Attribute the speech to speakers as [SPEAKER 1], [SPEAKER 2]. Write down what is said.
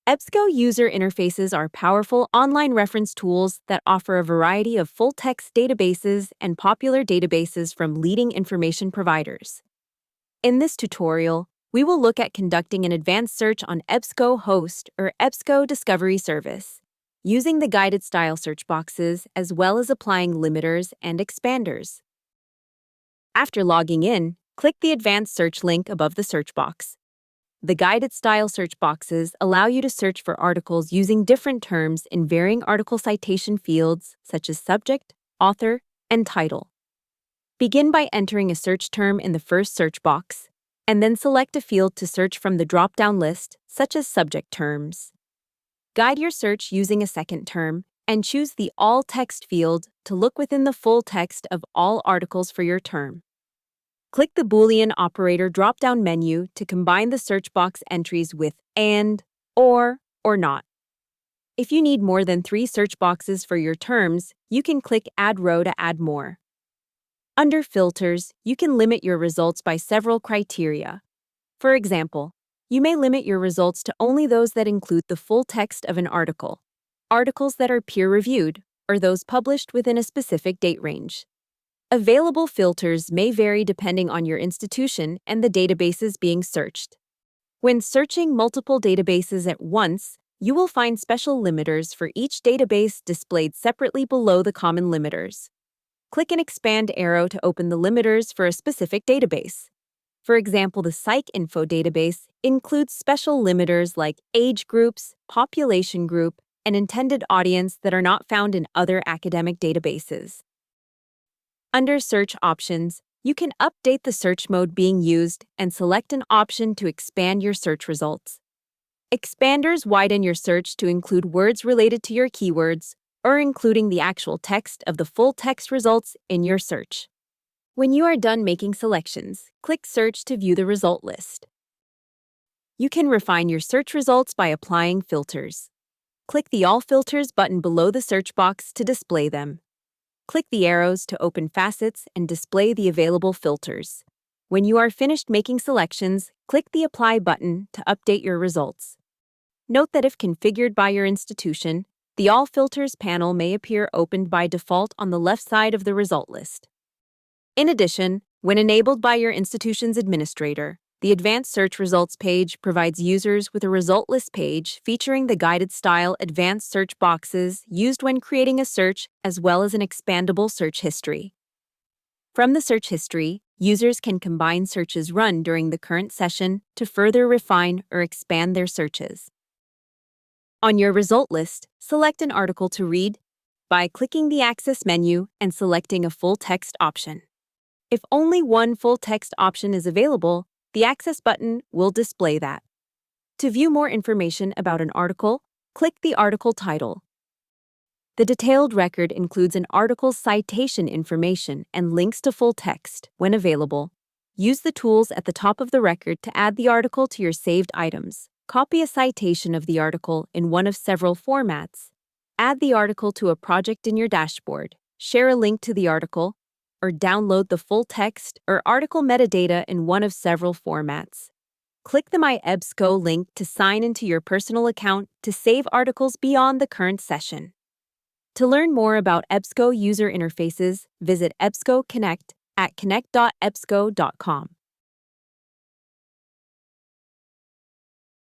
[SPEAKER 1] EBSCO user interfaces are powerful online reference tools that offer a variety of full-text databases and popular databases from leading information providers. In this tutorial, we will look at conducting an advanced search on EBSCO Host or EBSCO Discovery Service, using the guided style search boxes as well as applying limiters and expanders. After logging in, click the advanced search link above the search box. The guided style search boxes allow you to search for articles using different terms in varying article citation fields such as subject, author, and title. Begin by entering a search term in the first search box, and then select a field to search from the drop-down list, such as subject terms. Guide your search using a second term, and choose the All Text field to look within the full text of all articles for your term. Click the Boolean operator drop-down menu to combine the search box entries with and, or not. If you need more than 3 search boxes for your terms, you can click Add Row to add more. Under Filters, you can limit your results by several criteria. For example, you may limit your results to only those that include the full text of an article, articles that are peer-reviewed, or those published within a specific date range. Available filters may vary depending on your institution and the databases being searched. When searching multiple databases at once, you will find special limiters for each database displayed separately below the common limiters. Click an expand arrow to open the limiters for a specific database. For example, the PsycInfo database includes special limiters like age groups, population group, and intended audience that are not found in other academic databases. Under Search Options, you can update the search mode being used and select an option to expand your search results. Expanders widen your search to include words related to your keywords or including the actual text of the full text results in your search. When you are done making selections, click Search to view the result list. You can refine your search results by applying filters. Click the All Filters button below the search box to display them. Click the arrows to open facets and display the available filters. When you are finished making selections, click the Apply button to update your results. Note that if configured by your institution, the All Filters panel may appear opened by default on the left side of the result list. In addition, when enabled by your institution's administrator, the Advanced Search Results page provides users with a result list page featuring the guided style advanced search boxes used when creating a search as well as an expandable search history. From the search history, users can combine searches run during the current session to further refine or expand their searches. On your result list, select an article to read by clicking the Access menu and selecting a full text option. If only one full text option is available, the Access button will display that. To view more information about an article, click the article title. The detailed record includes an article's citation information and links to full text when available. Use the tools at the top of the record to add the article to your saved items. Copy a citation of the article in one of several formats. Add the article to a project in your dashboard. Share a link to the article, or download the full text or article metadata in one of several formats. Click the My EBSCO link to sign into your personal account to save articles beyond the current session. To learn more about EBSCO user interfaces, visit EBSCO Connect at connect.ebsco.com.